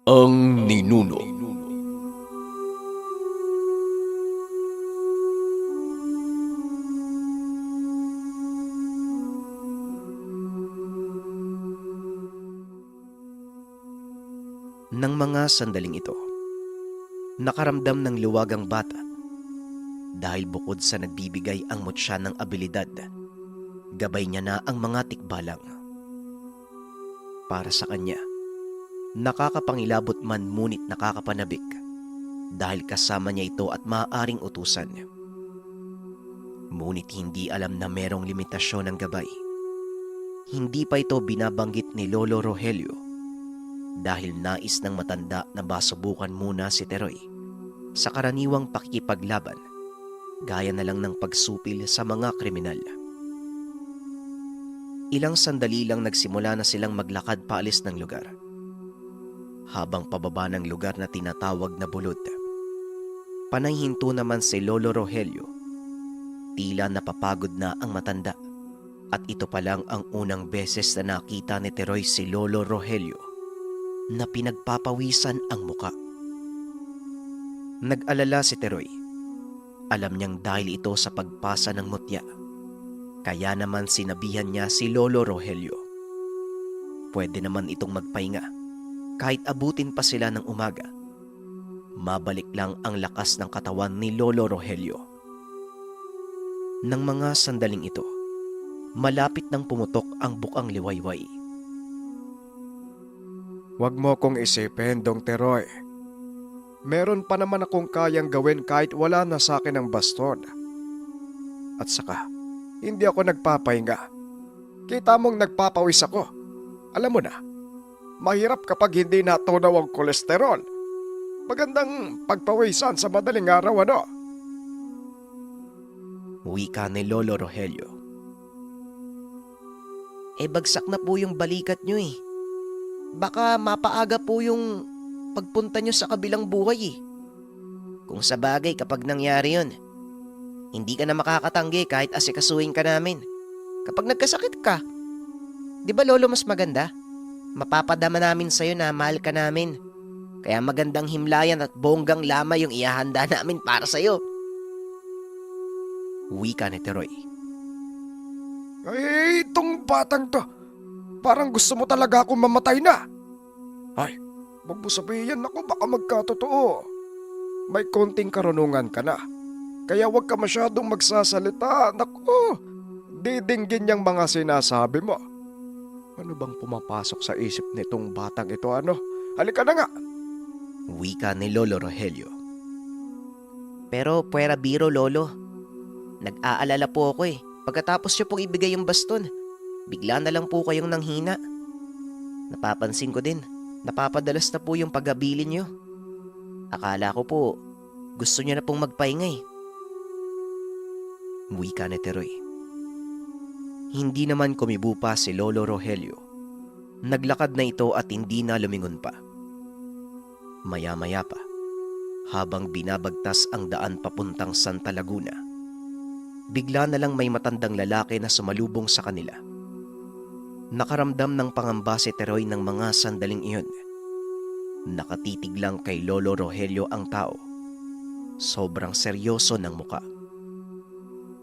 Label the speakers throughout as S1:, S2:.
S1: Ang ninuno.
S2: Nang mga sandaling ito, nakaramdam ng luwag ang bata dahil bukod sa nagbibigay ang mutya ng abilidad, gabay niya na ang mga tikbalang. Para sa kanya, nakakapangilabot man ngunit nakakapanabik dahil kasama niya ito at maaaring utusan. Ngunit hindi alam na merong limitasyon ng gabay. Hindi pa ito binabanggit ni Lolo Rogelio dahil nais ng matanda na masubukan muna si Teroy sa karaniwang pakikipaglaban, gaya na lang ng pagsupil sa mga kriminal. Ilang sandali lang nagsimula na silang maglakad paalis ng lugar. Habang pababa ng lugar na tinatawag na bulod, panay hinto naman si Lolo Rogelio. Tila napapagod na ang matanda at ito pa lang ang unang beses na nakita ni Teroy si Lolo Rogelio na pinagpapawisan ang muka. Nag-alala si Teroy. Alam niyang dahil ito sa pagpasa ng mutya. Kaya naman sinabihan niya si Lolo Rogelio. Pwede naman itong magpahinga kahit abutin pa sila ng umaga. Mabalik lang ang lakas ng katawan ni Lolo Rogelio. Nang mga sandaling ito, malapit nang pumutok ang bukang liwayway.
S3: Huwag mo kong isipin, Dong Teroy. Meron pa naman akong kayang gawin kahit wala na sa akin ang baston. At saka, hindi ako nagpapahinga. Kita mong nagpapawis ako. Alam mo na, mahirap kapag hindi natunaw ang kolesterol. Magandang pagpawisan sa madaling araw, ano?
S2: Wika ni Lolo Rogelio. Bagsak na po yung balikat nyo eh. Baka mapaaga po yung pagpunta nyo sa kabilang buhay eh. Kung sa bagay kapag nangyari yun, hindi ka na makakatanggi kahit asikasuhin ka namin. Kapag nagkasakit ka, di ba lolo mas maganda? Mapapadama namin sa'yo na mahal ka namin. Kaya magandang himlayan at bonggang lamay yung ihahanda namin para sa'yo. Wika ni Teroy.
S3: Ay, itong batang to. Parang gusto mo talaga akong mamatay na. Ay, wag mo sabihin ako, baka magkatotoo. May konting karunungan ka na. Kaya wag ka masyadong magsasalita. Naku, didinggin niyang mga sinasabi mo. Ano bang pumapasok sa isip nitong batang ito, ano? Halika na nga.
S2: Wika ni Lolo Rogelio. Pero puwera biro lolo. Nag-aalala po ako eh. Pagkatapos niyo pong ibigay yung baston, bigla na lang po kayong nanghina. Napapansin ko din, napapadalas na po yung paghabilin niyo. Akala ko po, gusto niyo na pong magpahinga eh. Wika ni Teroy. Hindi naman kumibo pa si Lolo Rogelio. Naglakad na ito at hindi na lumingon pa. Maya-maya pa, habang binabagtas ang daan papuntang Santa Laguna, bigla na lang may matandang lalaki na sumalubong sa kanila. Nakaramdam ng pangamba si Teroy ng mga sandaling iyon. Nakatitig lang kay Lolo Rogelio ang tao. Sobrang seryoso ng muka.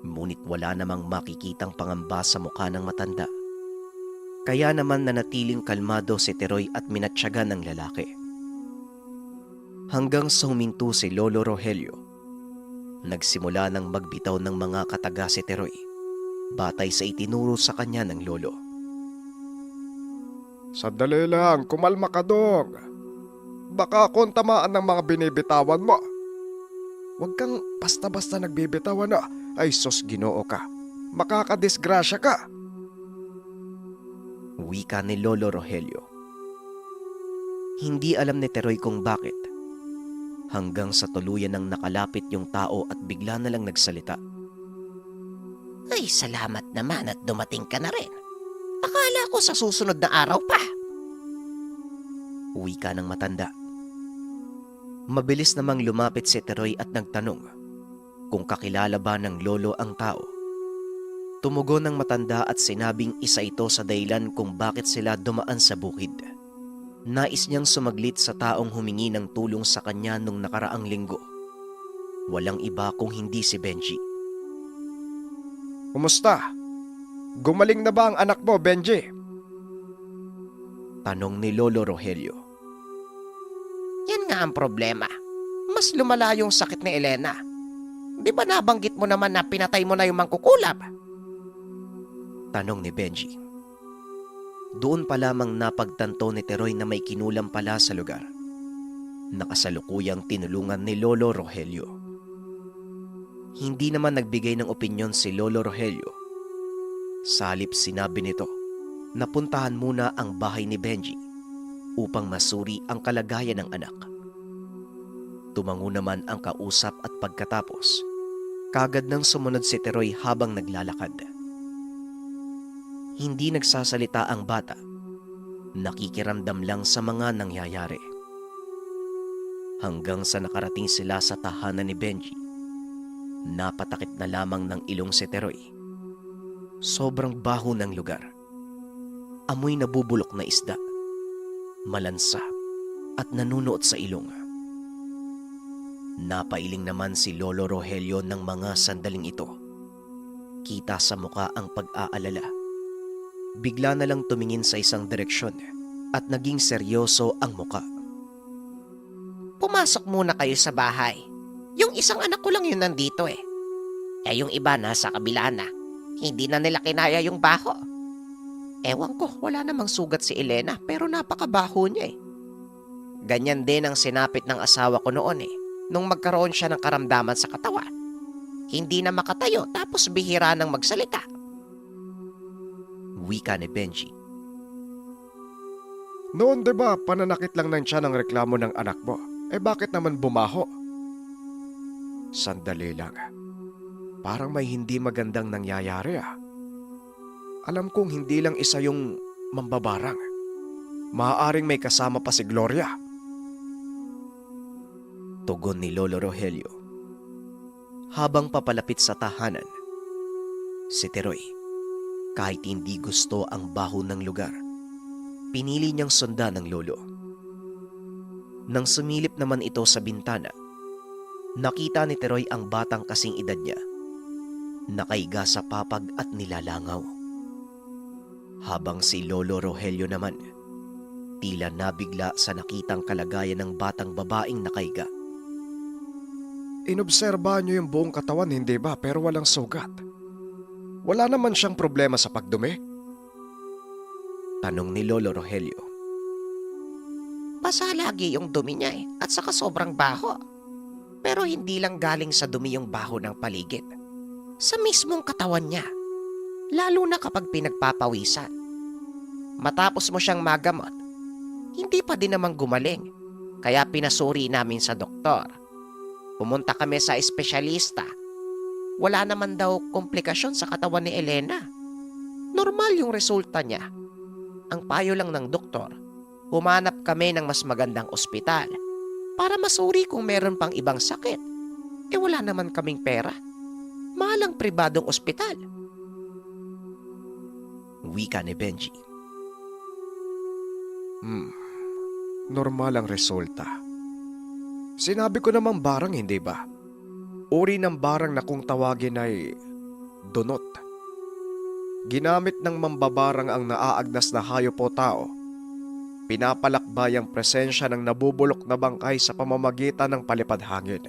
S2: Ngunit wala namang makikitang pangamba sa mukha ng matanda. Kaya naman nanatiling kalmado si Teroy at minatyaga ng lalaki. Hanggang sa huminto si Lolo Rogelio, nagsimula ng magbitaw ng mga kataga si Teroy, batay sa itinuro sa kanya ng lolo.
S3: Sandali lang, kumalma ka, Dong. Baka akong tamaan ng mga binibitawan mo. Huwag kang basta-basta nagbibitawan na. Ay sus, Ginoo ka. Makakadisgrasya ka.
S2: Wika ni Lolo Rogelio. Hindi alam ni Teroy kung bakit. Hanggang sa tuluyan nang nakalapit yung tao at bigla na lang nagsalita. Ay, salamat naman at dumating ka na rin. Akala ko sa susunod na araw pa. Wika ng matanda. Mabilis namang lumapit si Teroy at nagtanong kung kakilala ba ng lolo ang tao. Tumugon ng matanda at sinabing isa ito sa dahilan kung bakit sila dumaan sa bukid. Nais niyang sumaglit sa taong humingi ng tulong sa kanya nung nakaraang linggo. Walang iba kung hindi si Benji.
S3: Kumusta? Gumaling na ba ang anak mo, Benji?
S2: Tanong ni Lolo Rogelio.
S1: Yan nga ang problema. Mas lumala yung sakit ni Elena. Di ba nabanggit mo naman na pinatay mo na yung mangkukulab?
S2: Tanong ni Benji. Doon pa lamang napagtanto ni Teroy na may kinulam pala sa lugar. Nakasalukuyang tinulungan ni Lolo Rogelio. Hindi naman nagbigay ng opinyon si Lolo Rogelio. Sa halip sinabi nito na puntahan muna ang bahay ni Benji upang masuri ang kalagayan ng anak. Tumango naman ang kausap at pagkatapos, kagad nang sumunod si Teroy habang naglalakad. Hindi nagsasalita ang bata. Nakikiramdam lang sa mga nangyayari. Hanggang sa nakarating sila sa tahanan ni Benji, napatakip na lamang ng ilong si Teroy. Sobrang baho ng lugar. Amoy nabubulok na isda, malansa at nanunuot sa ilong. Napailing naman si Lolo Rogelio ng mga sandaling ito. Kita sa muka ang pag-aalala. Bigla na lang tumingin sa isang direksyon at naging seryoso ang muka.
S1: Pumasok muna kayo sa bahay. Yung isang anak ko lang yun nandito eh. Eh yung iba nasa kabila na. Hindi na nila kinaya yung baho. Ewan ko, wala namang sugat si Elena pero napakabaho niya eh. Ganyan din ang sinapit ng asawa ko noon eh. Nung magkaroon siya ng karamdaman sa katawan. Hindi na makatayo tapos bihira nang magsalita.
S2: Wika ni Benji.
S3: Noon 'di ba pananakit lang ng tiyan ang reklamo ng anak mo? Eh bakit naman bumaho? Sandali lang. Parang may hindi magandang nangyayari ah. Alam kong hindi lang isa yung mambabarang. Maaaring may kasama pa si Gloria.
S2: Tugon ni Lolo Rogelio. Habang papalapit sa tahanan, si Teroy, kahit hindi gusto ang baho ng lugar, pinili niyang sundan ng lolo. Nang sumilip naman ito sa bintana, nakita ni Teroy ang batang kasing edad niya, nakaiga sa papag at nilalangaw. Habang si Lolo Rogelio naman, tila nabigla sa nakitang kalagayan ng batang babaeng nakaiga.
S3: Inobserbahan niyo yung buong katawan, hindi ba? Pero walang sugat. Wala naman siyang problema sa pagdumi.
S2: Tanong ni Lolo Rogelio.
S1: Basa lagi yung dumi niya eh. At saka sobrang baho. Pero hindi lang galing sa dumi yung baho ng paligid. Sa mismong katawan niya. Lalo na kapag pinagpapawisan. Matapos mo siyang magamot, hindi pa din namang gumaling. Kaya pinasuri namin sa doktor. Pumunta kami sa espesyalista. Wala naman daw komplikasyon sa katawan ni Elena. Normal yung resulta niya. Ang payo lang ng doktor, humanap kami ng mas magandang ospital para masuri kung meron pang ibang sakit. Eh wala naman kaming pera. Mahal ang pribadong ospital.
S2: Wika ni Benji.
S3: Normal ang resulta. Sinabi ko namang barang, hindi ba? Uri ng barang na kung tawagin ay dunot. Ginamit ng mambabarang ang naaagnas na hayop o tao. Pinapalakbay ang presensya ng nabubulok na bangkay sa pamamagitan ng palipad hangin.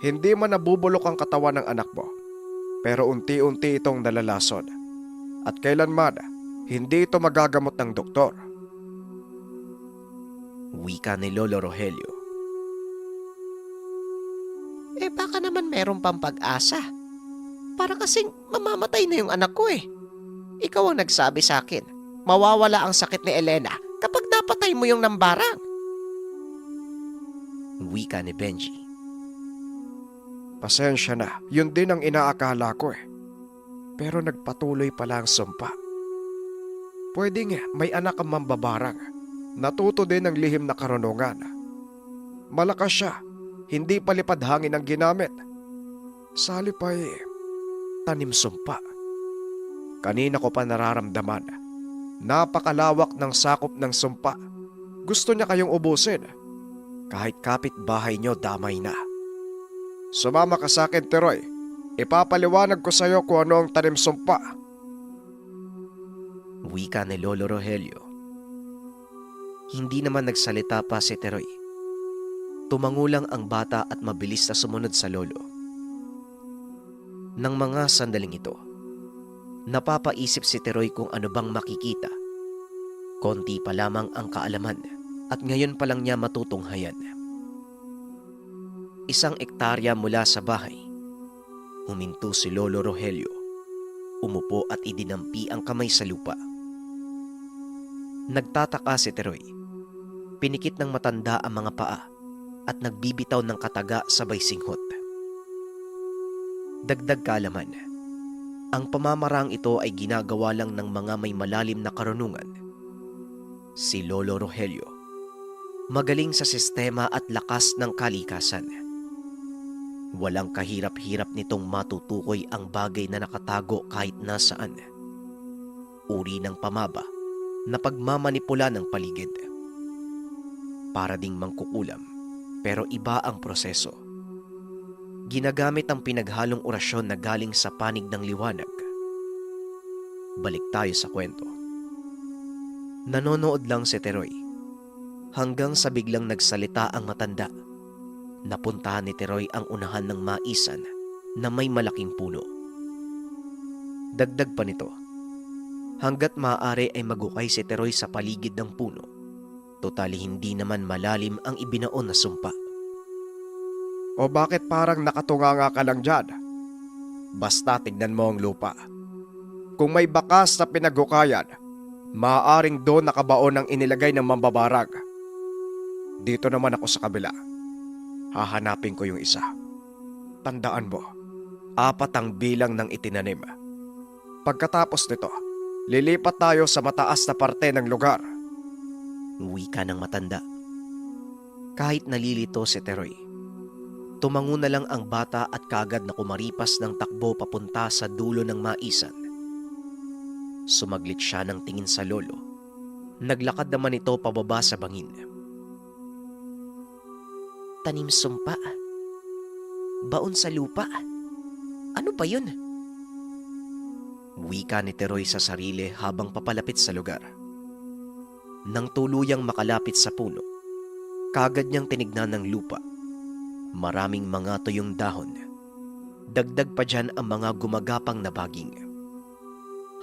S3: Hindi man nabubulok ang katawan ng anak mo, pero unti-unti itong nalalason. At kailanman, hindi ito magagamot ng doktor.
S2: Wika ni Lolo Rogelio.
S1: Eh baka naman meron pang pag-asa. Para kasing mamamatay na yung anak ko eh. Ikaw ang nagsabi sa akin, mawawala ang sakit ni Elena kapag napatay mo yung nambarang.
S2: Wika ni Benji.
S3: Pasensya na, yun din ang inaakala ko eh. Pero nagpatuloy pala ang sumpa. Pwede nga may anak ang mambabarang. Natuto din ng lihim na karunungan. Malakas siya, hindi palipad hangin ang ginamit. Salip ay tanim sumpa. Kanina ko pa nararamdaman. Napakalawak ng sakop ng sumpa Gusto niya kayong ubusin. Kahit kapitbahay niyo damay na. Sumama ka sa akin, Teroy. Ipapaliwanag ko sa'yo kung ano ang tanim sumpa.
S2: Wika ni Lolo Rogelio. Hindi naman nagsalita pa si Teroy. Tumango lang ang bata at mabilis na sumunod sa lolo. Nang mga sandaling ito, napapaisip si Teroy kung ano bang makikita. Konti pa lamang ang kaalaman at ngayon pa lang niya matutunghayan. 1 ektarya mula sa bahay. Huminto si Lolo Rogelio. Umupo at idinampi ang kamay sa lupa. Nagtataka si Teroy. Pinikit ng matanda ang mga paa at nagbibitaw ng kataga sabay singhot. Dagdag kaalaman, ang pamamarang ito ay ginagawa lang ng mga may malalim na karunungan. Si Lolo Rogelio, magaling sa sistema at lakas ng kalikasan. Walang kahirap-hirap nitong matutukoy ang bagay na nakatago kahit nasaan. Uri ng pamaba na pagmamanipula ng paligid. Para ding mangkukulam, pero iba ang proseso. Ginagamit ang pinaghalong orasyon na galing sa panig ng liwanag. Balik tayo sa kwento. Nanonood lang si Teroy hanggang sa biglang nagsalita ang matanda. Napuntahan ni Teroy ang unahan ng maisan na may malaking puno. Dagdag pa nito, hanggat maaari ay magukay si Teroy sa paligid ng puno. Totally hindi naman malalim ang ibinaon na sumpa.
S3: O bakit parang nakatunganga ka lang dyan? Basta tignan mo ang lupa. Kung may bakas na pinaghukayan, maaaring doon nakabaon ang inilagay ng mambabarag. Dito naman ako sa kabila. Hahanapin ko yung isa. Tandaan mo, 4 ang bilang ng itinanim. Pagkatapos nito, lilipat tayo sa mataas na parte ng lugar.
S2: Wika ng matanda. Kahit nalilito si Teroy, tumango na lang ang bata at kaagad na kumaripas ng takbo papunta sa dulo ng maisan. Sumaglit siya ng tingin sa lolo. Naglakad naman ito pababa sa bangin. Tanim sumpa. Baon sa lupa. Ano ba yun? Wika ni Teroy sa sarili habang papalapit sa lugar. Nang tuluyang makalapit sa puno, kaagad niyang tinignan ng lupa. Maraming mga tuyong dahon. Dagdag pa dyan ang mga gumagapang na baging.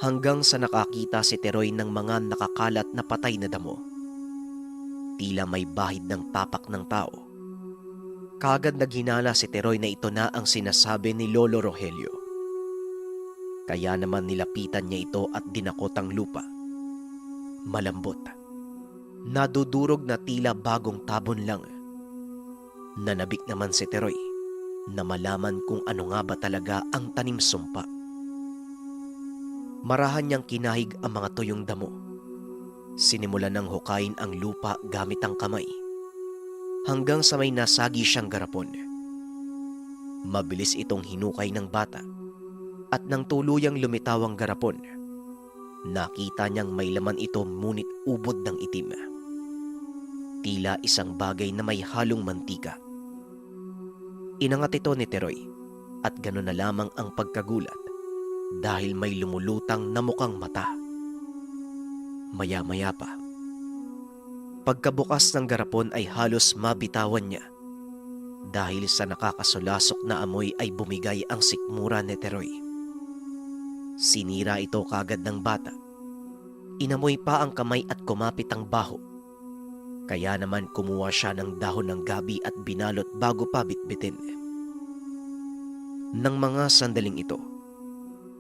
S2: Hanggang sa nakakita si Teroy ng mga nakakalat na patay na damo. Tila may bahid ng tapak ng tao. Kaagad naghinala si Teroy na ito na ang sinasabi ni Lolo Rogelio. Kaya naman nilapitan niya ito at dinakot ang lupa. Malambot. Nadudurog na tila bagong tabon lang. Nanabik naman si Teroy na malaman kung ano nga ba talaga ang tanim sumpa. Marahan niyang kinahig ang mga tuyong damo. Sinimulan ng hukayin ang lupa gamit ang kamay. Hanggang sa may nasagi siyang garapon. Mabilis itong hinukay ng bata. At nang tuluyang lumitaw ang garapon, nakita niyang may laman ito ngunit ubod ng itim. Tila isang bagay na may halong mantika. Inangat ito ni Teroy at gano'n na lamang ang pagkagulat dahil may lumulutang na mukhang mata. Maya-maya pa, pagkabukas ng garapon ay halos mabitawan niya. Dahil sa nakakasulasok na amoy ay bumigay ang sikmura ni Teroy. Sinira ito kagad ng bata. Inamoy pa ang kamay at kumapit ang baho. Kaya naman kumuha siya ng dahon ng gabi at binalot bago pa bitbitin. Nang mga sandaling ito,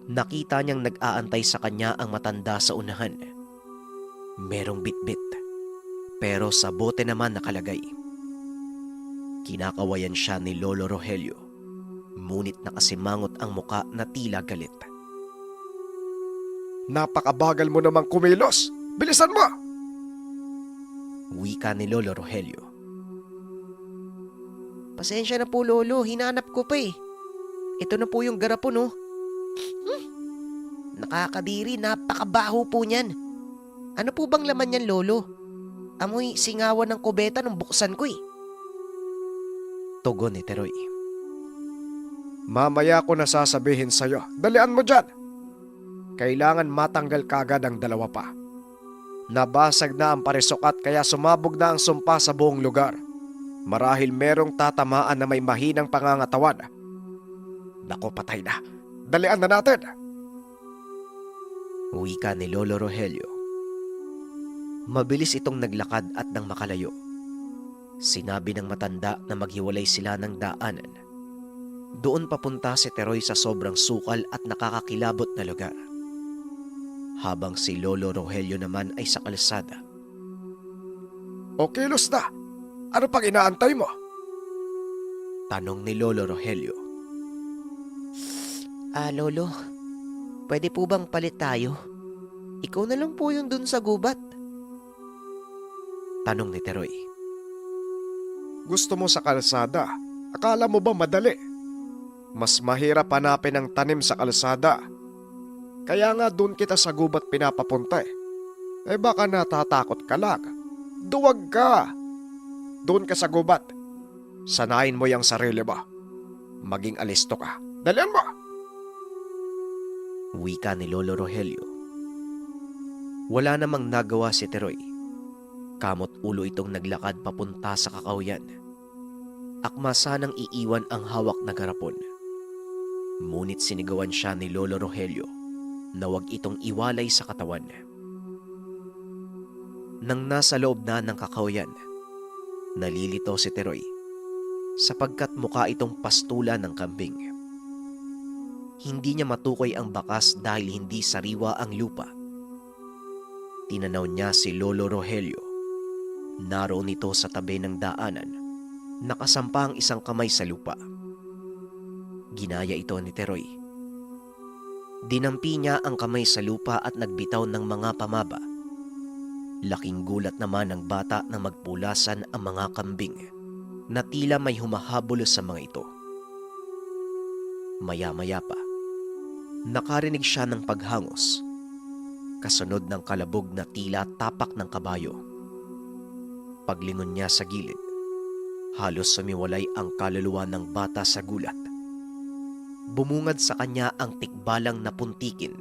S2: nakita niyang nag-aantay sa kanya ang matanda sa unahan. Merong bitbit, pero sa bote naman nakalagay. Kinakawayan siya ni Lolo Rogelio, ngunit nakasimangot ang muka na tila galit.
S3: Napakabagal mo namang kumilos. Bilisan mo!
S2: Wika ni Lolo Rogelio.
S1: Pasensya na po, Lolo. Hinanap ko pa eh. Ito na po yung garapon, oh. Nakakadiri, napakabaho po niyan. Ano po bang laman niyan, Lolo?
S2: Amoy singawan ng kubeta nung buksan ko eh. Tugon ni Teroy.
S3: Mamaya ko na sasabihin sa'yo. Dalian mo dyan. Kailangan matanggal kagad ang dalawa pa. Nabasag na ang parisukat kaya sumabog na ang sumpa sa buong lugar. Marahil merong tatamaan na may mahinang pangangatawan. Naku, patay na. Dalian na natin.
S2: Wika ni Lolo Rogelio. Mabilis itong naglakad at nang makalayo, sinabi ng matanda na maghiwalay sila ng daanan. Doon papunta si Teroy sa sobrang sukal at nakakakilabot na lugar, habang si Lolo Rogelio naman ay sa kalsada.
S3: O kilos na. Ano pang inaantay mo?
S2: Tanong ni Lolo Rogelio. Lolo, pwede po bang palit tayo? Ikaw na lang po yung dun sa gubat. Tanong ni Teroy.
S3: Gusto mo sa kalsada? Akala mo ba madali? Mas mahirap hanapin ang tanim sa kalsada. Kaya nga doon kita sa gubat pinapapunta eh. Baka natatakot ka lang. Duwag ka. Doon ka sa gubat. Sanayin mo yung sarili mo. Maging alisto ka. Dalian mo!
S2: Wika ni Lolo Rogelio. Wala namang nagawa si Teroy. Kamot ulo itong naglakad papunta sa kakawyan. Akma sanang iiwan ang hawak na garapon. Ngunit sinigawan siya ni Lolo Rogelio na wag itong iwalay sa katawan. Nang nasa loob na ng kakawyan, nalilito si Teroy sapagkat mukha itong pastula ng kambing. Hindi niya matukoy ang bakas dahil hindi sariwa ang lupa. Tinanaw niya si Lolo Rogelio. Naroon ito sa tabi ng daanan, nakasampa ang isang kamay sa lupa. Ginaya ito ni Teroy. Dinampi niya ang kamay sa lupa at nagbitaw ng mga pamaba. Laking gulat naman ng bata na magpulasan ang mga kambing na tila may humahabol sa mga ito. Maya-maya pa, nakarinig siya ng paghangos, kasunod ng kalabog na tila tapak ng kabayo. Paglingon niya sa gilid, halos sumiwalay ang kaluluwa ng bata sa gulat. Bumungad sa kanya ang tikbalang na puntikin.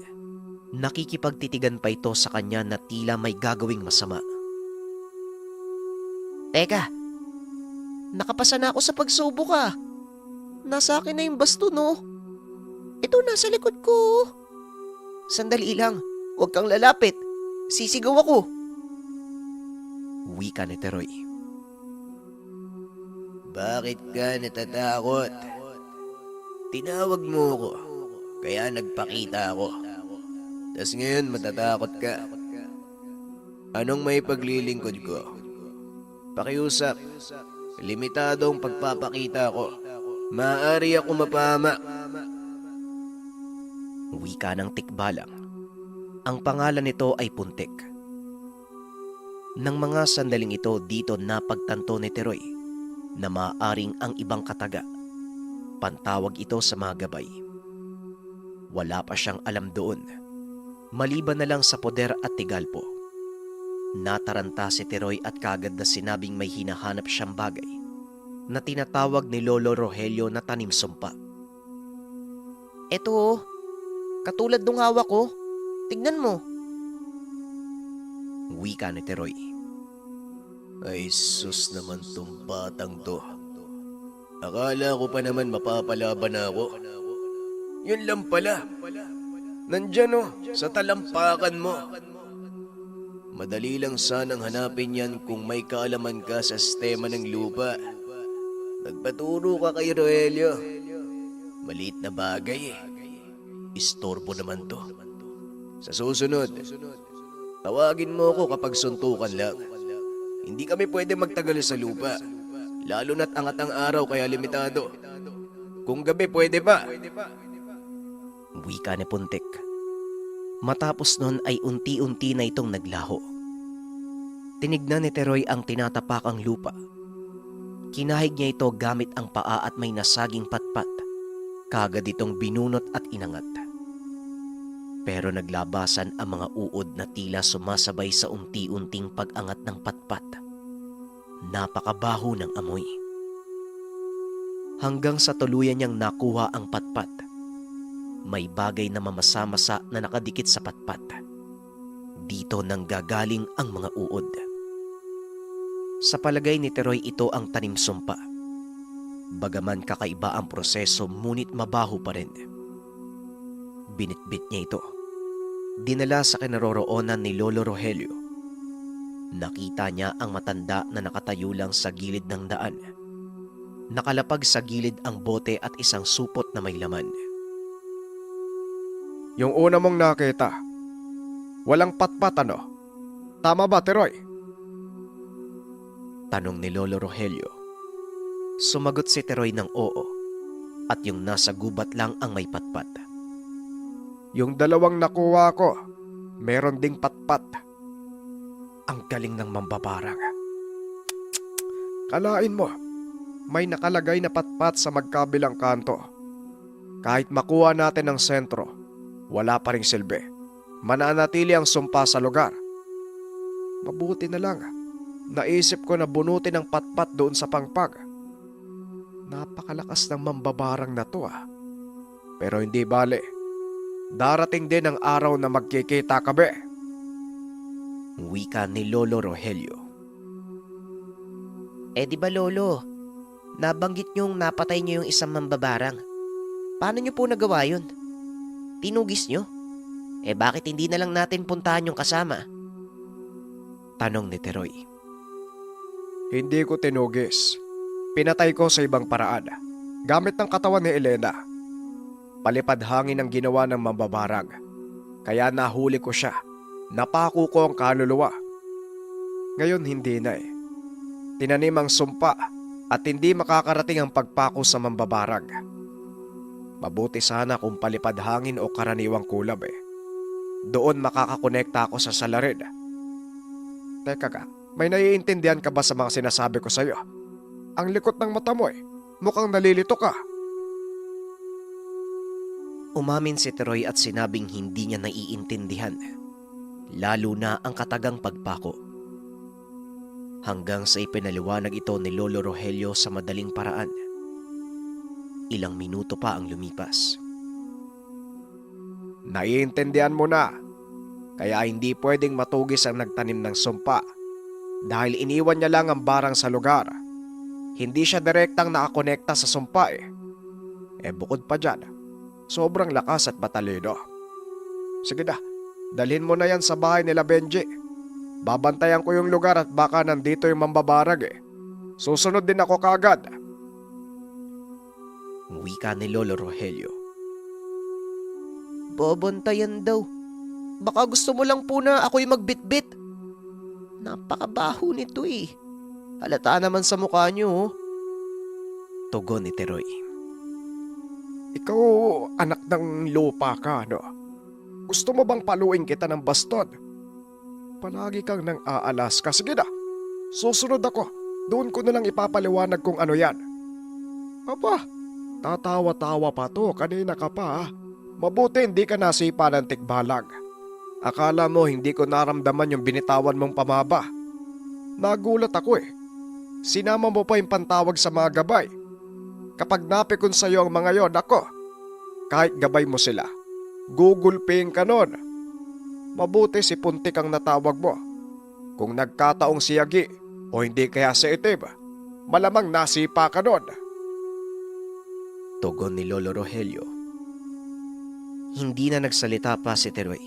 S2: Nakikipagtitigan pa ito sa kanya na tila may gagawing masama. Teka, nakapasa na ako sa pagsubok ah. Nasa akin na yung basto no. Ito nasa likod ko. Sandali lang, huwag kang lalapit. Sisigaw ako. Wika ni Teroy. Bakit ka natatakot? Tinawag mo ko, kaya nagpakita ako. Tas ngayon matatakot ka. Anong may paglilingkod ko? Pakiusap, limitado ang pagpapakita ko. Maaari ako mapama. Wika ng tikbalang. Ang pangalan nito ay Puntik. Nang mga sandaling ito dito napagtanto ni Teroy na maaaring ang ibang kataga. Pantawag ito sa mga gabay. Wala pa siyang alam doon, maliban na lang sa poder at tigalpo. Nataranta si Teroy at kagad na sinabing may hinahanap siyang bagay na tinatawag ni Lolo Rogelio na tanim sumpa. Eto, katulad nung hawak ko. Tignan mo. Wika ni Teroy. Ay sus naman tong batang to. Akala ko pa naman mapapalaban ako. Yun lang pala. Nandyan oh, sa talampakan mo. Madali lang sanang hanapin yan kung may kaalaman ka sa sistema ng lupa. Nagpaturo ka kay Rogelio. Maliit na bagay eh. Istorbo naman to. Sa susunod, tawagin mo ako kapag suntukan lang. Hindi kami pwede magtagal sa lupa. Lalo na't angat ang araw kaya limitado. Kung gabi pwede pa. Wika ni Puntik. Matapos nun ay unti-unti na itong naglaho. Tinignan ni Teroy ang tinatapakang lupa. Kinahig niya ito gamit ang paa at may nasaging patpat. Kagad itong binunot at inangat. Pero naglabasan ang mga uod na tila sumasabay sa unti-unting pag-angat ng patpat. Napakabaho ng amoy. Hanggang sa tuluyan niyang nakuha ang patpat, may bagay na mamasa-masa na nakadikit sa patpat. Dito nanggagaling ang mga uod. Sa palagay ni Teroy, ito ang tanim sumpa. Bagaman kakaiba ang proseso, ngunit mabaho pa rin. Binitbit niya ito. Dinala sa kinaroroonan ni Lolo Rogelio. Nakita niya ang matanda na nakatayo lang sa gilid ng daan. Nakalapag sa gilid ang bote at isang supot na may laman.
S3: Yung una mong nakita, walang patpat ano? Tama ba, Teroy?
S2: Tanong ni Lolo Rogelio. Sumagot si Teroy ng oo, at yung nasa gubat lang ang may patpat.
S3: Yung dalawang nakuha ko, meron ding patpat. Ang galing ng mambabarang. Kalain mo, may nakalagay na patpat sa magkabilang kanto. Kahit makuha natin ang sentro, wala pa ring silbi. Mananatili ang sumpa sa lugar. Mabuti na lang, naisip ko na bunutin ang patpat doon sa pangpag. Napakalakas ng mambabarang na to ah. Pero hindi bale. Darating din ang araw na magkikita kami.
S2: Wika ni Lolo Rogelio.
S1: Eh di ba Lolo, nabanggit niyong napatay niyo yung isang mambabarang. Paano niyo po nagawa yun? Tinugis niyo? Eh bakit hindi na lang natin puntahan yung kasama?
S2: Tanong ni Teroy.
S3: Hindi ko tinugis. Pinatay ko sa ibang paraan. Gamit ng katawan ni Elena. Palipad hangin ang ginawa ng mambabarang. Kaya nahuli ko siya. Napako ko ang kaluluwa. Ngayon hindi na eh. Tinanim ang sumpa at hindi makakarating ang pagpako sa mambabarang. Mabuti sana kung palipad hangin o karaniwang kulab eh. Doon makakakonekta ako sa salarin. Teka ka, may naiintindihan ka ba sa mga sinasabi ko sa'yo? Ang likot ng mata mo eh. Mukhang nalilito ka.
S2: Umamin si Teroy at sinabing hindi niya naiintindihan, lalo na ang katagang pagpako. Hanggang sa ipinaliwanag ito ni Lolo Rogelio sa madaling paraan. Ilang minuto pa ang lumipas.
S3: Naiintindihan mo na. Kaya hindi pwedeng matugis ang nagtanim ng sumpa. Dahil iniwan niya lang ang barang sa lugar. Hindi siya direktang nakakonekta sa sumpa eh. Bukod pa dyan, sobrang lakas at matalino. Sige na, dalhin mo na yan sa bahay nila Benji. Babantayan ko yung lugar at baka nandito yung mambabarag eh. Susunod din ako kaagad.
S2: Wika ni Lolo Rogelio.
S1: Babantayan daw. Baka gusto mo lang po na ako'y magbitbit. Napakabaho nito eh. Halata naman sa mukha niyo oh.
S2: Tugon ni Teroy.
S3: Ikaw, anak ng lupa ka, no? Gusto mo bang paluin kita ng baston? Palagi kang nang aalas ka. Sige na, susunod ako. Doon ko na lang ipapaliwanag kung ano yan. Aba, tatawa-tawa pa to. Kanina ka pa. Mabuti hindi ka nasipa ng tikbalag. Akala mo hindi ko naramdaman yung binitawan mong pamaba. Nagulat ako eh. Sinama mo pa yung pantawag sa mga gabay. Kapag napikon sa'yo ang mga yon, ako, kahit gabay mo sila, gugulping ka nun. Mabuti si Puntik ang natawag mo. Kung nagkataong siyagi o hindi kaya si Itim, malamang nasipa ka nun.
S2: Tugon ni Lolo Rogelio. Hindi na nagsalita pa si Teroy.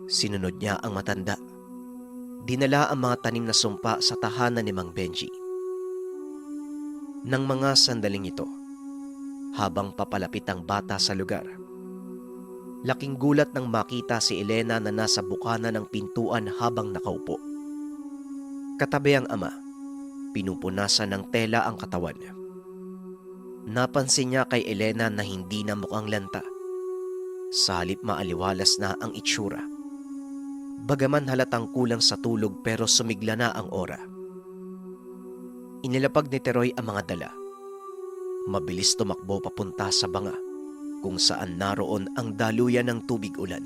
S2: Sinunod niya ang matanda. Dinala ang mga tanim na sumpa sa tahanan ni Mang Benji. Nang mga sandaling ito, habang papalapit ang bata sa lugar, laking gulat nang makita si Elena na nasa bukana ng pintuan habang nakaupo. Katabi ang ama, pinupunasan ng tela ang katawan. Napansin niya kay Elena na hindi na mukhang lanta. Sa halip maaliwalas na ang itsura. Bagaman halatang kulang sa tulog pero sumigla na ang ora. Inilapag ni Teroy ang mga dala. Mabilis tumakbo papunta sa banga kung saan naroon ang daluyan ng tubig ulan.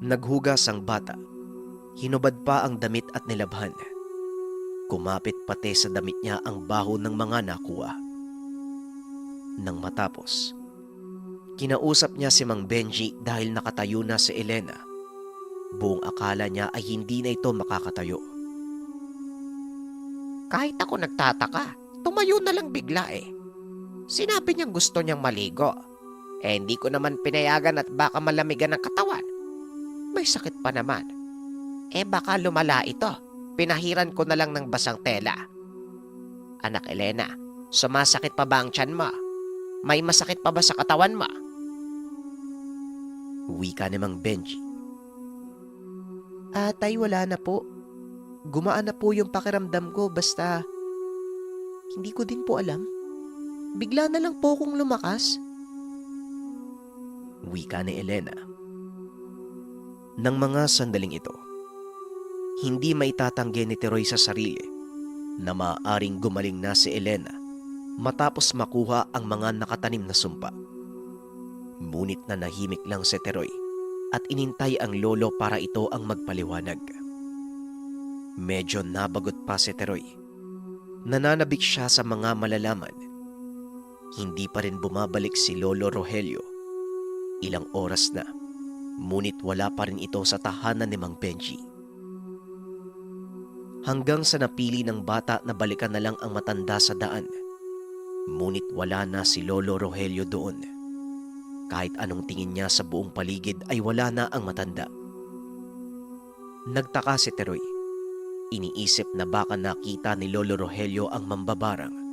S2: Naghugas ang bata. Hinubad pa ang damit at nilabhan. Kumapit pati sa damit niya ang baho ng mga nakuha. Nang matapos, kinausap niya si Mang Benji dahil nakatayo na si Elena. Buong akala niya ay hindi na ito makakatayo.
S1: Kahit ako nagtataka, tumayo na lang bigla eh. Sinabi niyang gusto niyang maligo. Hindi ko naman pinayagan at baka malamigan ang katawan. May sakit pa naman. Baka lumala ito. Pinahiran ko na lang ng basang tela. Anak Elena, sumasakit pa ba ang tiyan mo? May masakit pa ba sa katawan mo?
S2: Wika ni Mang Benji. Tay, wala na po. Gumaan na po yung pakiramdam ko basta hindi ko din po alam. Bigla na lang po akong lumakas. Wika ni Elena. Nang mga sandaling ito, hindi maitatanggi ni Teroy sa sarili na maaaring gumaling na si Elena matapos makuha ang mga nakatanim na sumpa. Ngunit nanahimik lang si Teroy at inintay ang lolo para ito ang magpaliwanag. Medyo nabagot pa si Teroy. Nananabik siya sa mga malalaman. Hindi pa rin bumabalik si Lolo Rogelio. Ilang oras na, ngunit wala pa rin ito sa tahanan ni Mang Benji. Hanggang sa napili ng bata na balikan na lang ang matanda sa daan. Ngunit wala na si Lolo Rogelio doon. Kahit anong tingin niya sa buong paligid ay wala na ang matanda. Nagtaka si Teroy. Iniisip na baka nakita ni Lolo Rogelio ang mambabarang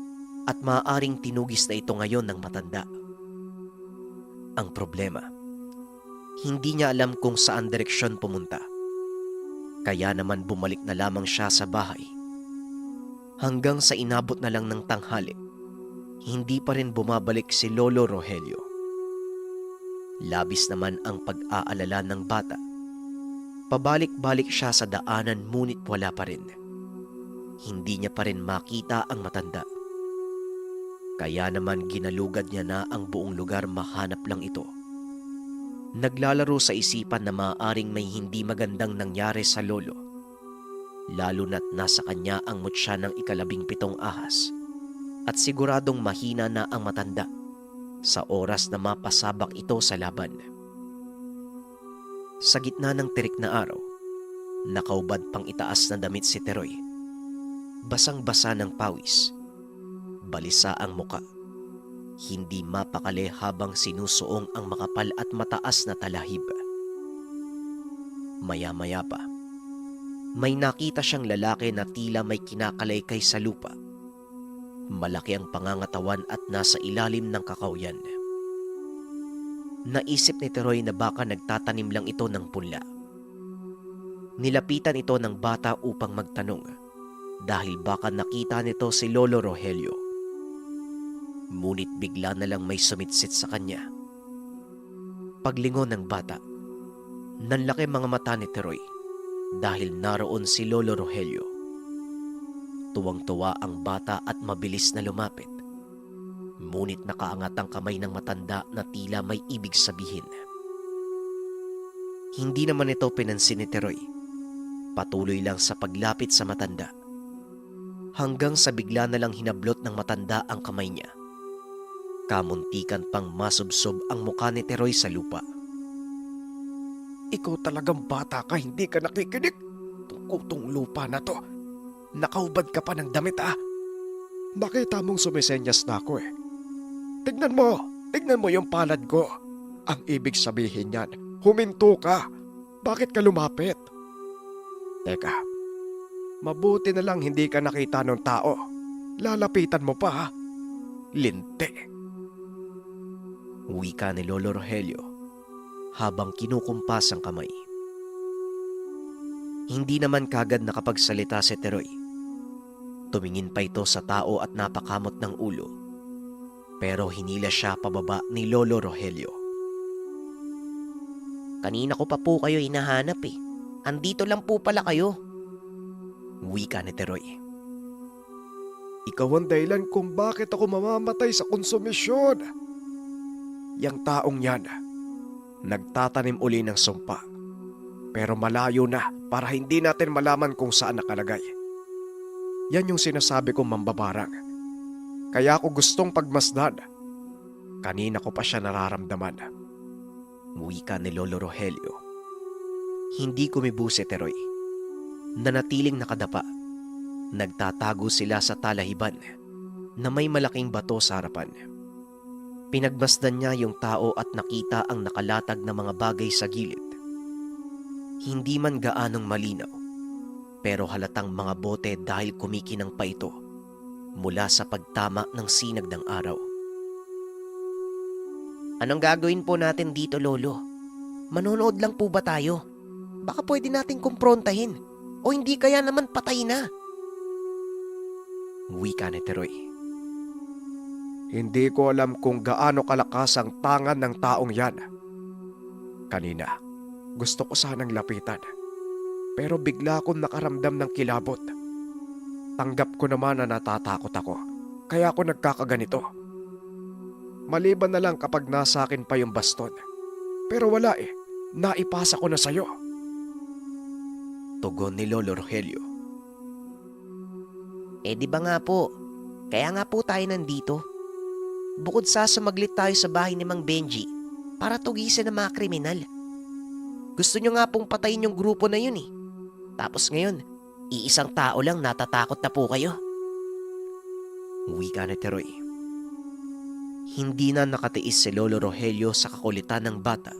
S2: at maaaring tinugis na ito ngayon ng matanda. Ang problema, hindi niya alam kung saan direksyon pumunta. Kaya naman bumalik na lamang siya sa bahay. Hanggang sa inabot na lang ng tanghali, hindi pa rin bumabalik si Lolo Rogelio. Labis naman ang pag-aalala ng bata. Pabalik-balik siya sa daanan ngunit wala pa rin. Hindi niya pa rin makita ang matanda. Kaya naman ginalugad niya na ang buong lugar mahanap lang ito. Naglalaro sa isipan na maaaring may hindi magandang nangyari sa lolo. Lalo na't nasa kanya ang mutya ng 17 ahas. At siguradong mahina na ang matanda sa oras na mapasabak ito sa laban. Sa gitna ng tirik na araw, nakaubad pang itaas na damit si Teroy. Basang-basa ng pawis, balisa ang muka, hindi mapakali habang sinusuong ang makapal at mataas na talahib. Maya-maya pa, may nakita siyang lalaki na tila may kinakalaykay sa lupa. Malaki ang pangangatawan at nasa ilalim ng kakawyan. Naisip ni Teroy na baka nagtatanim lang ito ng punla. Nilapitan ito ng bata upang magtanong dahil baka nakita nito si Lolo Rogelio. Ngunit bigla na lang may sumitsit sa kanya. Paglingon ng bata, nanlaki mga mata ni Teroy dahil naroon si Lolo Rogelio. Tuwang-tuwa ang bata at mabilis na lumapit. Ngunit nakaangat ang kamay ng matanda na tila may ibig sabihin. Hindi naman ito pinansin ni Teroy. Patuloy lang sa paglapit sa matanda. Hanggang sa bigla na lang hinablot ng matanda ang kamay niya. Kamuntikan pang masubsob ang mukha ni Teroy sa lupa.
S3: Ikaw talagang bata ka, hindi ka nakikinig. Tungkutong lupa na to. Nakaubad ka pa ng damit Nakita mong sumisenyas na ako eh. Tignan mo yung palad ko. Ang ibig sabihin yan, huminto ka. Bakit ka lumapit? Teka, mabuti na lang hindi ka nakita ng tao. Lalapitan mo pa Linti.
S2: Wika ni Lolo Rogelio habang kinukumpas ang kamay. Hindi naman kagad nakapagsalita si Teroy. Tumingin pa ito sa tao at napakamot ng ulo. Pero hinila siya pababa ni Lolo Rogelio.
S1: Kanina ko pa po kayo hinahanap eh. Andito lang po pala kayo.
S2: Wika ni Teroy.
S3: Ikaw ang dahilan kung bakit ako mamamatay sa konsumisyon. Yang taong yan, nagtatanim uli ng sumpa. Pero malayo na para hindi natin malaman kung saan nakalagay. Yan yung sinasabi kong mambabarang. Kaya ako gustong pagmasdan. Kanina ko pa siya nararamdaman.
S2: Wika ni Lolo Rogelio. Hindi kumibo si Teroy. Nanatiling nakadapa. Nagtatago sila sa talahiban na may malaking bato sa harapan. Pinagmasdan niya yung tao at nakita ang nakalatag na mga bagay sa gilid. Hindi man gaanong malinaw, pero halatang mga bote dahil kumikinang pa ito mula sa pagtama ng sinag ng araw. Anong gagawin po natin dito, Lolo? Manonood lang po ba tayo? Baka pwede nating kumprontahin o hindi kaya naman patay na. Wika ni Teroy.
S3: Hindi ko alam kung gaano kalakas ang tangan ng taong yan. Kanina, gusto ko sanang lapitan. Pero bigla akong nakaramdam ng kilabot. Tanggap ko naman na natatakot ako. Kaya ako nagkakaganito. Maliban na lang kapag nasa akin pa yung baston. Pero wala eh. Naipasa ko na sa'yo.
S2: Tugon ni Lolo Rogelio. Di ba nga po? Kaya nga po tayo nandito. Bukod sa sumaglit tayo sa bahay ni Mang Benji para tugisin ang mga kriminal. Gusto nyo nga pong patayin yung grupo na yun eh. Tapos ngayon, iisang tao lang natatakot na po kayo. Wika ni Teroy. Hindi na nakatiis si Lolo Rogelio sa kakulitan ng bata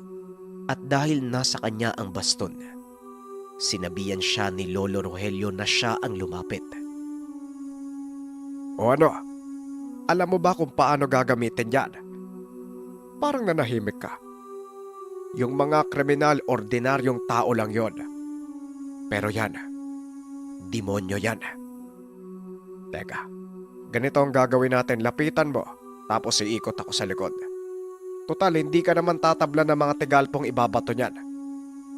S2: at dahil nasa kanya ang baston, sinabihan siya ni Lolo Rogelio na siya ang lumapit.
S3: O ano? Alam mo ba kung paano gagamitin yan? Parang nanahimik ka. Yung mga kriminal ordinaryong tao lang yon. Pero yan, demonyo yan. Teka, ganito ang gagawin natin. Lapitan mo, tapos iikot ako sa likod. Total, hindi ka naman tatabla ng mga tigalpong ibabato niyan.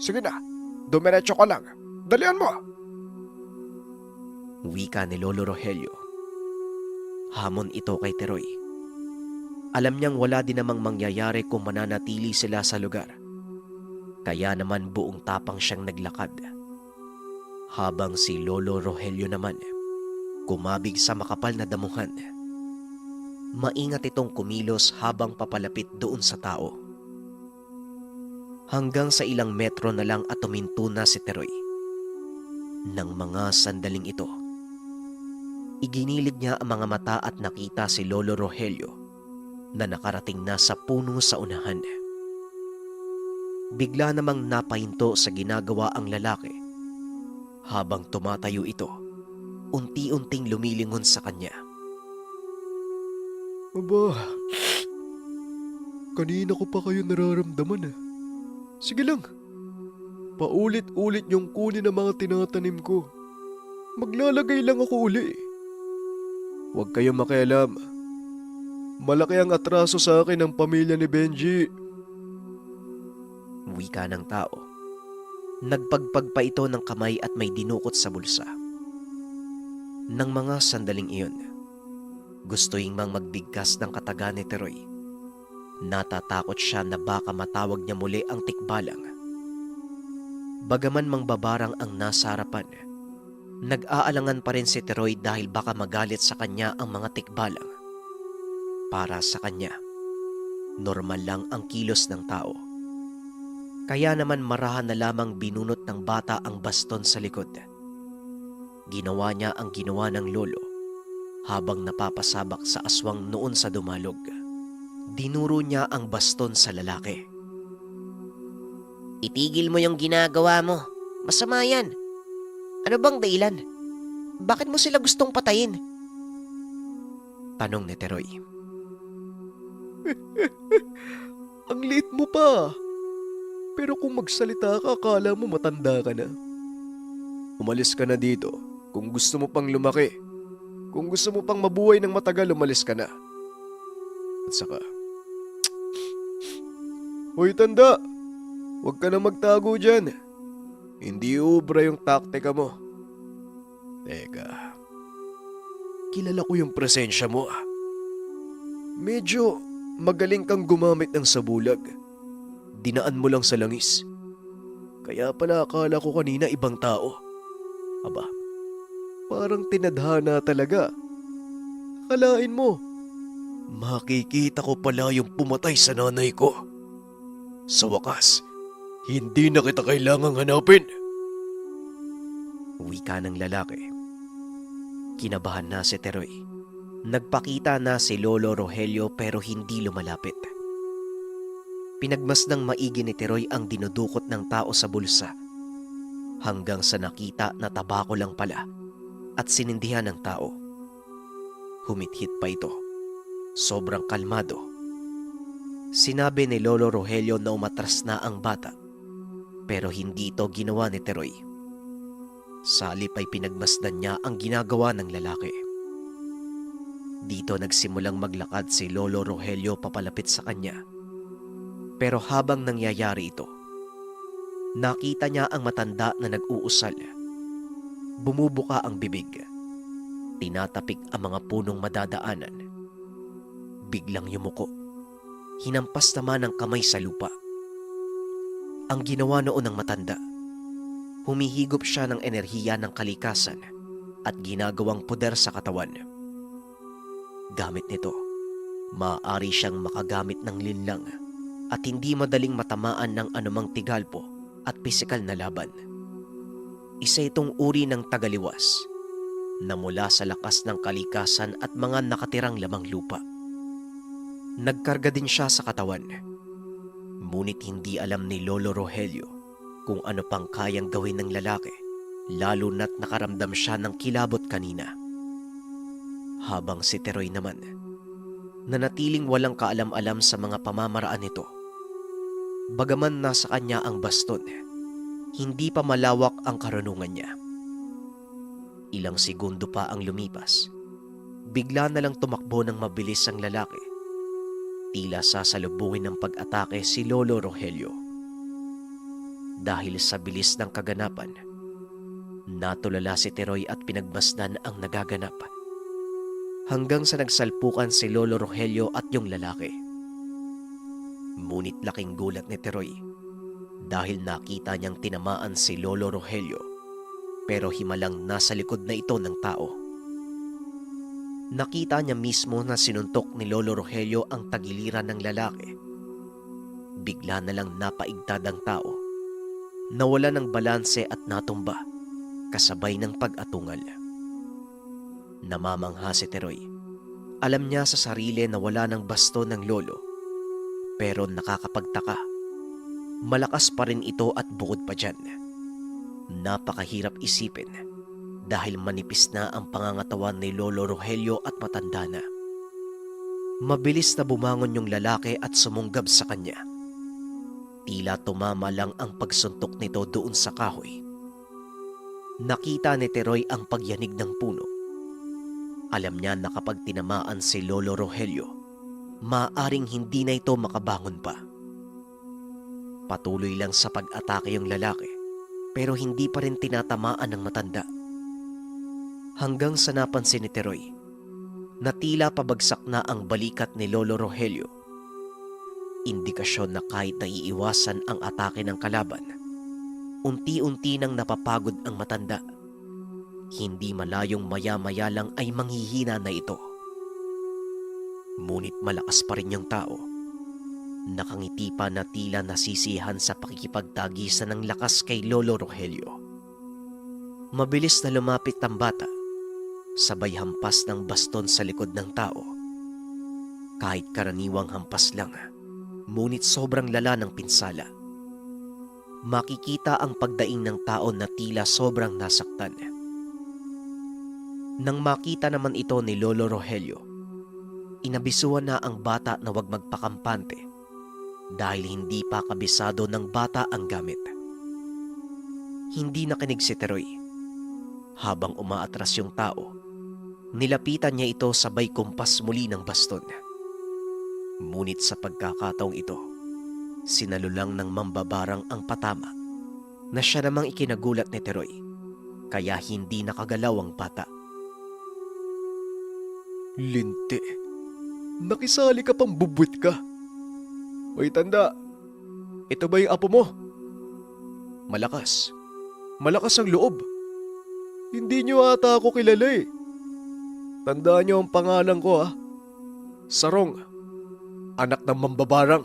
S3: Sige na, dumiretso ka lang. Dalian mo!
S2: Wika ni Lolo Rogelio. Hamon ito kay Teroy. Alam niyang wala din namang mangyayari kung mananatili sila sa lugar. Kaya naman buong tapang siyang naglakad. Habang si Lolo Rogelio naman kumabig sa makapal na damuhan. Maingat itong kumilos habang papalapit doon sa tao. Hanggang sa ilang metro na lang at tuminto na si Teroy. Nang mga sandaling ito, iginilig niya ang mga mata at nakita si Lolo Rogelio na nakarating na sa puno sa unahan. Bigla namang napahinto sa ginagawa ang lalaki. Habang tumatayo ito, unti-unting lumilingon sa kanya.
S3: Aba, kanina ko pa kayo nararamdaman ah. Sige lang, paulit-ulit niyong kunin ang mga tinatanim ko. Maglalagay lang ako uli. Huwag kayong makialam. Malaki ang atraso sa akin ng pamilya ni Benji.
S2: Wika ng tao. Nagpagpag pa ito ng kamay at may dinukot sa bulsa. Nang mga sandaling iyon, gustuing mang magbigkas ng kataga ni Teroy. Natatakot siya na baka matawag niya muli ang tikbalang. Bagaman mangbabarang ang nasa harapan, nag-aalangan pa rin si Teroy dahil baka magalit sa kanya ang mga tikbalang. Para sa kanya, normal lang ang kilos ng tao. Kaya naman marahan na lamang binunot ng bata ang baston sa likod. Ginawa niya ang ginawa ng lolo habang napapasabak sa aswang noon sa dumalog. Dinuro niya ang baston sa lalaki. Itigil mo yung ginagawa mo. Masama yan. Ano bang dahilan? Bakit mo sila gustong patayin? Tanong ni Teroy.
S3: Ang liit mo pa. Pero kung magsalita ka, akala mo matanda ka na. Umalis ka na dito kung gusto mo pang lumaki. Kung gusto mo pang mabuhay ng matagal, umalis ka na. At saka, Hoy tanda, huwag ka na magtago dyan. Hindi ubra yung taktika mo. Teka, kilala ko yung presensya mo ah. Medyo
S2: Magaling kang gumamit ng sabulag. Dinaan mo lang sa langis. Kaya pala akala ko kanina ibang tao. Aba, parang tinadhana talaga. Akalain mo, makikita ko pala yung pumatay sa nanay ko. Sa wakas, hindi na kita kailangang hanapin. Wika ng lalaki. Kinabahan na si Teroy. Nagpakita na si Lolo Rogelio pero hindi lumalapit. Pinagmasdang maigi ni Teroy ang dinudukot ng tao sa bulsa hanggang sa nakita na tabako lang pala at sinindihan ng tao. Humithit pa ito. Sobrang kalmado. Sinabi ni Lolo Rogelio na umatras na ang bata pero hindi ito ginawa ni Teroy. Salip ay pinagmasdan niya ang ginagawa ng lalaki. Dito nagsimulang maglakad si Lolo Rogelio papalapit sa kanya. Pero habang nangyayari ito, nakita niya ang matanda na nag-uusal. Bumubuka ang bibig. Tinatapik ang mga punong madadaanan. Biglang yumuko. Hinampas naman ang kamay sa lupa. Ang ginawa noon ng matanda, humihigop siya ng enerhiya ng kalikasan at ginagawang puder sa katawan. Gamit nito, maaari siyang makagamit ng linlang at hindi madaling matamaan ng anumang tigalpo at pisikal na laban. Isa itong uri ng tagaliwas na mula sa lakas ng kalikasan at mga nakatirang lamang lupa. Nagkarga din siya sa katawan, ngunit hindi alam ni Lolo Rogelio kung ano pang kayang gawin ng lalaki, lalo na't nakaramdam siya ng kilabot kanina. Habang si Teroy naman, nanatiling walang kaalam-alam sa mga pamamaraan nito. Bagaman nasa kanya ang baston, hindi pa malawak ang karunungan niya. Ilang segundo pa ang lumipas. Bigla na lang tumakbo ng mabilis ang lalaki. Tila sasalubungin ng pag-atake si Lolo Rogelio. Dahil sa bilis ng kaganapan, natulala si Teroy at pinagmasdan ang nagaganap. Hanggang sa nagsalpukan si Lolo Rogelio at yung lalaki. Ngunit laking gulat ni Teroy dahil nakita niyang tinamaan si Lolo Rogelio pero himalang nasa likod na ito ng tao. Nakita niya mismo na sinuntok ni Lolo Rogelio ang tagiliran ng lalaki. Bigla na lang napaigtad ang tao. Nawala ng balanse at natumba kasabay ng pag-atungal. Namamangha si Teroy. Alam niya sa sarili na wala ng baston ng lolo. Pero nakakapagtaka. Malakas pa rin ito at bukod pa dyan, napakahirap isipin dahil manipis na ang pangangatawan ni Lolo Rogelio at matanda na. Mabilis na bumangon yung lalaki at sumunggab sa kanya. Tila tumama lang ang pagsuntok nito doon sa kahoy. Nakita ni Teroy ang pagyanig ng puno. Alam niya na kapag tinamaan si Lolo Rogelio, maaaring hindi na ito makabangon pa. Patuloy lang sa pag-atake yung lalaki, pero hindi pa rin tinatamaan ng matanda. Hanggang sa napansin ni Teroy, na tila pabagsak na ang balikat ni Lolo Rogelio. Indikasyon na kahit naiiwasan ang atake ng kalaban, unti-unti nang napapagod ang matanda. Hindi malayong maya-maya lang ay manghihina na ito. Ngunit malakas pa rin yung tao. Nakangiti pa na tila nasisihan sa pakikipagtagisan ng lakas kay Lolo Rogelio. Mabilis na lumapit ang bata, sabay hampas ng baston sa likod ng tao. Kahit karaniwang hampas lang, ngunit sobrang lala ng pinsala. Makikita ang pagdaing ng tao na tila sobrang nasaktan. Nang makita naman ito ni Lolo Rogelio, inabisuhan na ang bata na huwag magpakampante dahil hindi pa kabisado ng bata ang gamit. Hindi nakinig si Teroy. Habang umaatras yung tao, nilapitan niya ito sabay kumpas muli ng baston. Ngunit sa pagkakataong ito, sinalulang ng mambabarang ang patama na siya namang ikinagulat ni Teroy, kaya hindi nakagalaw ang bata. Linti,
S3: Nakisali ka pang bubwit ka. Hoy tanda, ito ba yung apo mo? Malakas. Malakas ang loob. Hindi niyo ata ako kilala eh. Tandaan niyo ang pangalan ko ha. Sarong, anak ng mambabarang.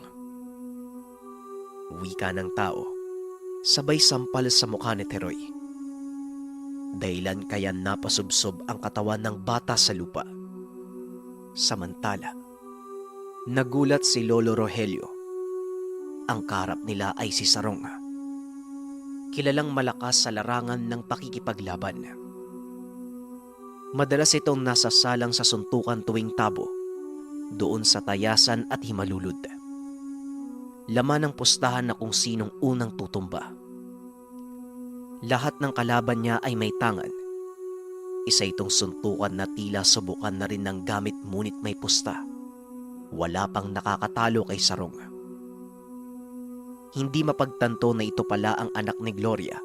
S2: Wika ng tao, sabay sampal sa mukha ni Teroy. Dahilan kaya napasubsob ang katawan ng bata sa lupa. Samantala, nagulat si Lolo Rogelio. Ang kaharap nila ay si Sarong. Kilalang malakas sa larangan ng pakikipaglaban. Madalas itong nasasalang sa suntukan tuwing tabo, doon sa tayasan at himalulod. Laman ng pustahan na kung sinong unang tutumba. Lahat ng kalaban niya ay may tangan. Isa itong suntukan na tila subukan na rin ng gamit ngunit may pusta. Wala pang nakakatalo kay Sarong. Hindi mapagtanto na ito pala ang anak ni Gloria,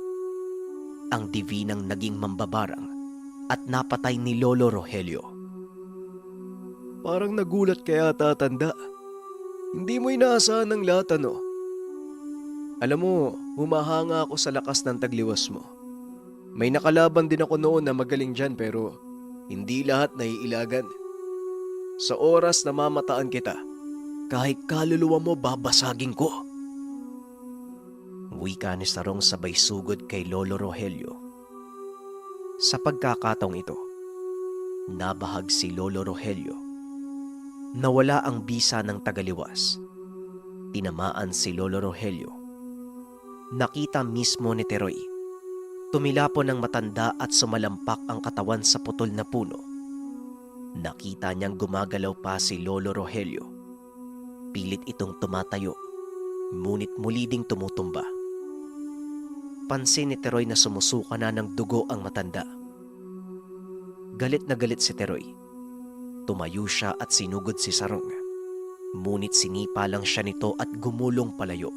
S2: ang divinang naging mambabarang at napatay ni Lolo Rogelio.
S3: Parang nagulat kaya tatanda. Hindi mo inaasahan ng lahat ano. Alam mo, humahanga ako sa lakas ng tagliwas mo. May nakalaban din ako noon na magaling dyan pero hindi lahat naiilagan. Sa oras na mamataan kita, kahit kaluluwa mo babasagin ko.
S2: Wika ni Sarong sabay sugod kay Lolo Rogelio. Sa pagkakataong ito, nabahag si Lolo Rogelio. Nawala ang bisa ng tagaliwas. Tinamaan si Lolo Rogelio. Nakita mismo ni Teroy. Tumilapon ng matanda at sumalampak ang katawan sa putol na puno. Nakita niyang gumagalaw pa si Lolo Rogelio. Pilit itong tumatayo, ngunit muli ding tumutumba. Pansin ni Teroy na sumusuka na ng dugo ang matanda. Galit na galit si Teroy. Tumayo siya at sinugod si Sarong. Ngunit sinipa lang siya nito at gumulong palayo.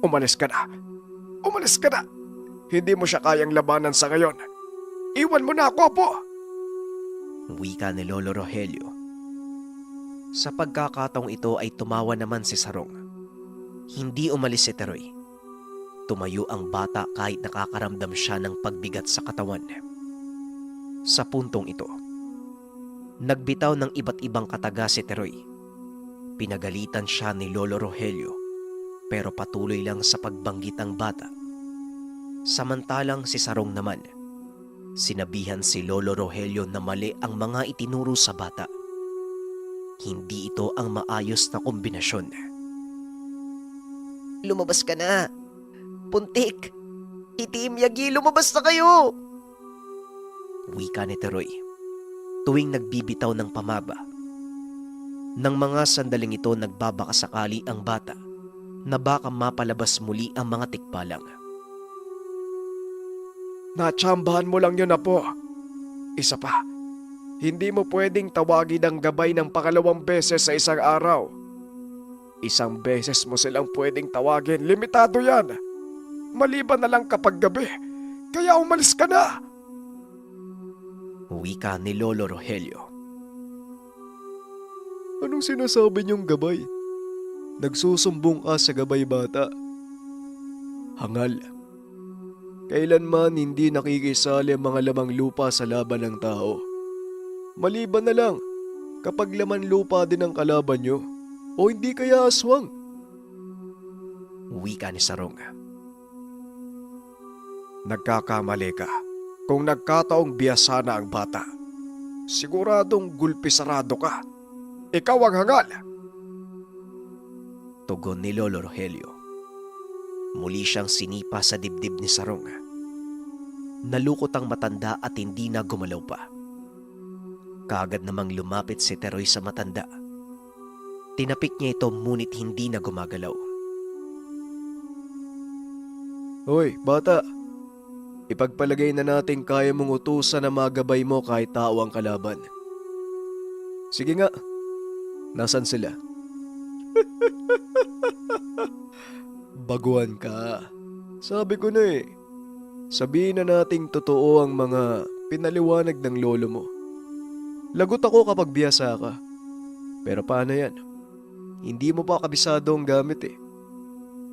S3: Umalis ka na. Umalis ka na. Hindi mo siya kayang labanan sa ngayon. Iwan mo na ako, Apo.
S2: Wika ni Lolo Rogelio. Sa pagkakataong ito ay tumawa naman si Sarong. Hindi umalis si Teroy. Tumayo ang bata kahit nakakaramdam siya ng pagbigat sa katawan. Sa puntong ito, nagbitaw ng iba't ibang kataga si Teroy. Pinagalitan siya ni Lolo Rogelio pero patuloy lang sa pagbanggit ang bata. Samantalang si Sarong naman, sinabihan si Lolo Rogelio na mali ang mga itinuro sa bata. Hindi ito ang maayos na kombinasyon.
S1: Lumabas ka na. Puntik! Itim Yagi, lumabas na kayo!
S2: Wika ni Teroy, tuwing nagbibitaw ng pamaba. Nang mga sandaling ito nagbabakasakali ang bata na baka mapalabas muli ang mga tikbalang.
S3: Natsambahan mo lang yun, Apo. Isa pa, hindi mo pwedeng tawagin ang gabay ng pangalawang beses sa isang araw. Isang beses mo silang pwedeng tawagin, limitado yan. Maliban na lang kapag gabi, kaya umalis ka na.
S2: Wika ni Lolo Rogelio.
S3: Anong sinasabi niyong gabay? Nagsusumbong ka sa gabay, bata. Hangal. Kailanman hindi nakikisali ang mga lamang lupa sa laban ng tao. Maliban na lang kapag laman lupa din ang kalaban niyo o hindi kaya aswang.
S2: Wika ni Sarong.
S3: Nagkakamali ka kung nagkataong biyasa na ang bata. Siguradong gulpisarado ka. Ikaw ang hangal.
S2: Tugon ni Lolo Rogelio. Muli siyang sinipa sa dibdib ni Sarong. Nalukot ang matanda at hindi na gumalaw pa. Kaagad namang lumapit si Teroy sa matanda. Tinapik niya ito ngunit hindi na gumagalaw.
S3: Hoy, bata. Ipagpalagay na natin kaya mong utusan na magabay mo kahit tao ang kalaban. Sige nga. Nasaan sila? Baguhan ka. Sabi ko na eh. Sabihin na nating totoo ang mga pinaliwanag ng lolo mo. Lagot ako kapag biyasa ka. Pero paano yan? Hindi mo pa kabisado ang gamit eh.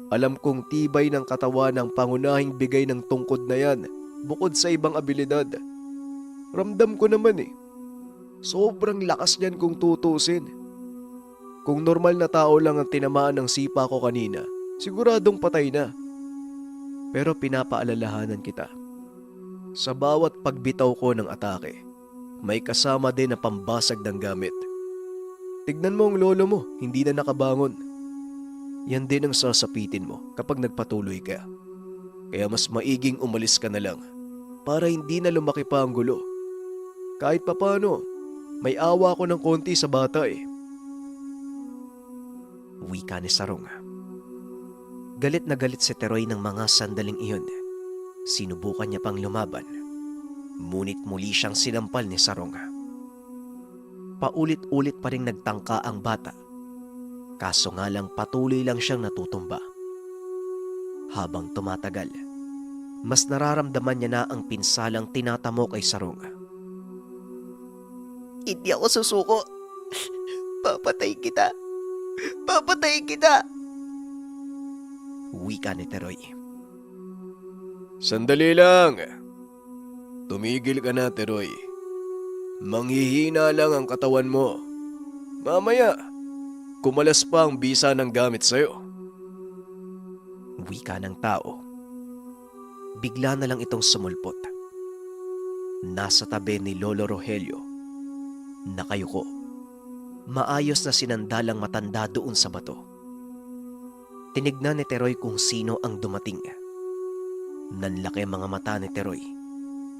S3: Alam kong tibay ng katawan ang pangunahing bigay ng tungkod na yan, bukod sa ibang abilidad. Ramdam ko naman eh. Sobrang lakas niyan kung tutusin. Kung normal na tao lang ang tinamaan ng sipa ko kanina, siguradong patay na. Pero pinapaalalahanan kita. Sa bawat pagbitaw ko ng atake, may kasama din na pambasag ng gamit. Tignan mo ang lolo mo, hindi na nakabangon. Yan din ang sasapitin mo kapag nagpatuloy ka. Kaya mas maiging umalis ka na lang para hindi na lumaki pa ang gulo. Kahit papano, may awa ko ng konti sa bata eh.
S1: Wika ni Sarong. Galit na galit si Teroy ng mga sandaling iyon. Sinubukan niya pang lumaban. Ngunit muli siyang sinampal ni Sarong. Paulit-ulit pa rin nagtangka ang bata. Kaso nga lang patuloy lang siyang natutumba. Habang tumatagal, mas nararamdaman niya na ang pinsalang tinatamo kay Sarong.
S2: Hindi ako susuko. Papatay kita. Papatay kita.
S1: Wika ni Teroy.
S3: Sandali lang. Tumigil ka na, Teroy. Manghihina lang ang katawan mo. Mamaya, kumalas pa ang bisa ng gamit sa'yo.
S1: Wika ng tao. Bigla na lang itong sumulpot. Nasa tabi ni Lolo Rogelio. Nakayuko. Maayos na sinandalang matanda doon sa bato. Tinignan ni Teroy kung sino ang dumating. Nanlaki ang mga mata ni Teroy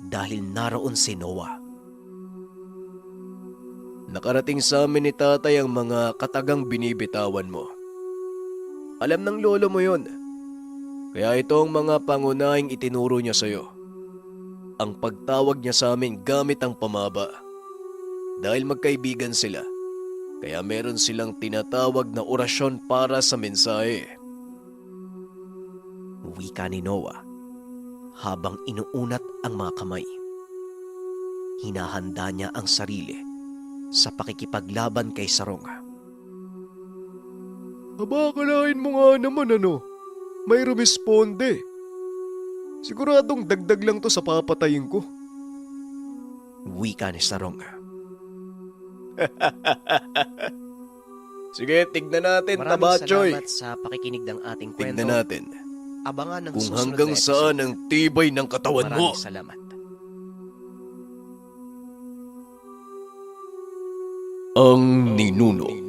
S1: dahil naroon si Noah.
S3: Nakarating sa amin ni tatay ang mga katagang binibitawan mo. Alam ng lolo mo yon. Kaya ito ang mga pangunahing itinuro niya sa'yo. Ang pagtawag niya sa amin gamit ang pamaba. Dahil magkaibigan sila, kaya meron silang tinatawag na orasyon para sa mensahe.
S1: Wika ni Noah habang inuunat ang mga kamay. Hinahanda niya ang sarili sa pakikipaglaban kay Sarong.
S3: Aba, akalain mo nga naman may rumisponde. Siguradong dagdag lang to sa papatayin ko.
S1: Wika ni Sarong.
S3: Sige, tignan natin,
S1: Maraming
S3: Tabachoy.
S1: salamat sa pakikinig ng ating kwento.
S3: Tignan natin
S1: Abangan ng
S3: kung
S1: susunod
S3: hanggang
S1: na episode.
S3: saan ang tibay ng katawan mo.
S1: Maraming salamat.
S3: Ang Ninuno.